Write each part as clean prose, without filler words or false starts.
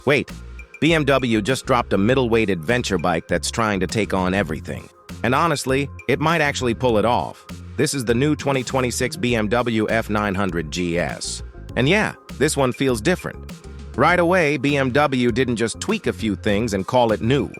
Wait, BMW just dropped a middleweight adventure bike that's trying to take on everything. And honestly, it might actually pull it off. This is the new 2026 BMW F900 GS. And yeah, this one feels different. Right away, BMW didn't just tweak a few things and call it new.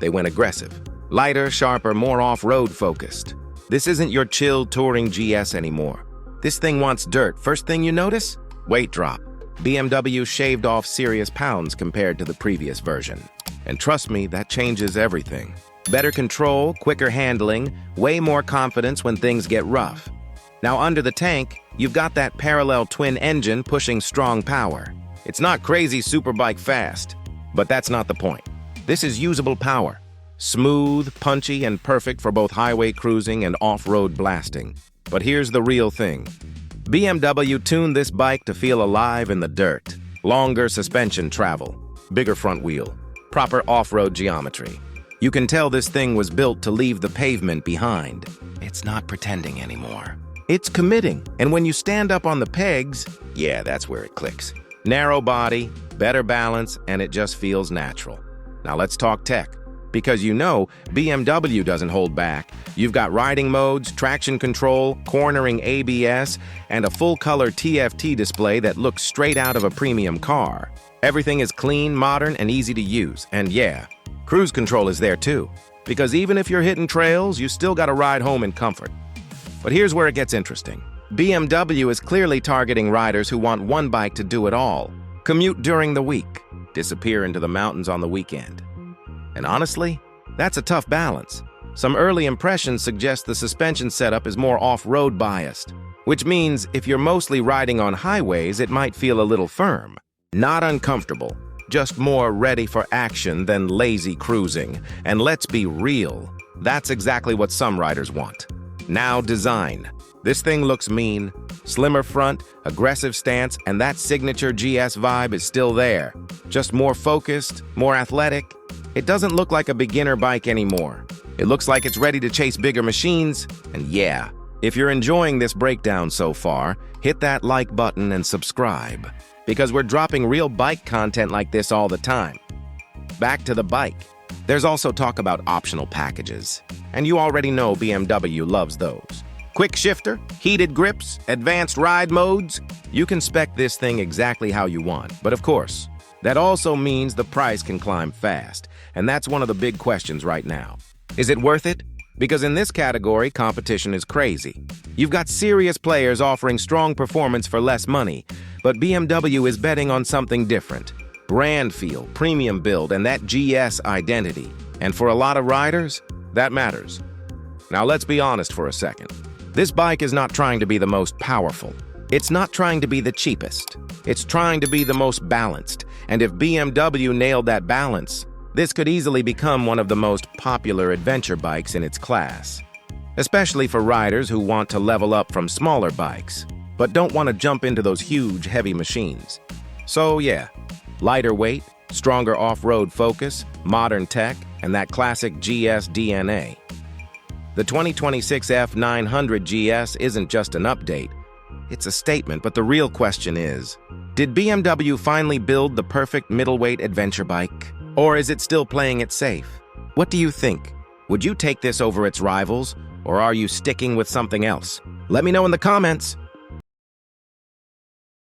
They went aggressive. Lighter, sharper, more off-road focused. This isn't your chill touring GS anymore. This thing wants dirt. First thing you notice? Weight drop. BMW shaved off serious pounds compared to the previous version. And trust me, that changes everything. Better control, quicker handling, way more confidence when things get rough. Now under the tank, you've got that parallel twin engine pushing strong power. It's not crazy superbike fast, but that's not the point. This is usable power. Smooth, punchy, and perfect for both highway cruising and off-road blasting. But here's the real thing. BMW tuned this bike to feel alive in the dirt. Longer suspension travel, bigger front wheel, proper off-road geometry. You can tell this thing was built to leave the pavement behind. It's not pretending anymore. It's committing, and when you stand up on the pegs, yeah, that's where it clicks. Narrow body, better balance, and it just feels natural. Now let's talk tech. Because you know, BMW doesn't hold back. You've got riding modes, traction control, cornering ABS, and a full-color TFT display that looks straight out of a premium car. Everything is clean, modern, and easy to use. And yeah, cruise control is there too. Because even if you're hitting trails, you still gotta ride home in comfort. But here's where it gets interesting. BMW is clearly targeting riders who want one bike to do it all. Commute during the week, disappear into the mountains on the weekend. And honestly, that's a tough balance. Some early impressions suggest the suspension setup is more off-road biased, which means if you're mostly riding on highways, it might feel a little firm. Not uncomfortable, just more ready for action than lazy cruising. And let's be real, that's exactly what some riders want. Now design. This thing looks mean. Slimmer front, aggressive stance, and that signature GS vibe is still there. Just more focused, more athletic. It doesn't look like a beginner bike anymore. It looks like it's ready to chase bigger machines. And yeah, if you're enjoying this breakdown so far, hit that like button and subscribe. Because we're dropping real bike content like this all the time. Back to the bike. There's also talk about optional packages. And you already know BMW loves those. Quick shifter, heated grips, advanced ride modes. You can spec this thing exactly how you want. But of course, that also means the price can climb fast. And that's one of the big questions right now. Is it worth it? Because in this category, competition is crazy. You've got serious players offering strong performance for less money, but BMW is betting on something different. Brand feel, premium build, and that GS identity. And for a lot of riders, that matters. Now let's be honest for a second. This bike is not trying to be the most powerful. It's not trying to be the cheapest. It's trying to be the most balanced. And if BMW nailed that balance, this could easily become one of the most popular adventure bikes in its class. Especially for riders who want to level up from smaller bikes, but don't want to jump into those huge, heavy machines. So yeah, lighter weight, stronger off-road focus, modern tech, and that classic GS DNA. The 2026 F900 GS isn't just an update. It's a statement, but the real question is, did BMW finally build the perfect middleweight adventure bike? Or is it still playing it safe? What do you think? Would you take this over its rivals, or are you sticking with something else? Let me know in the comments.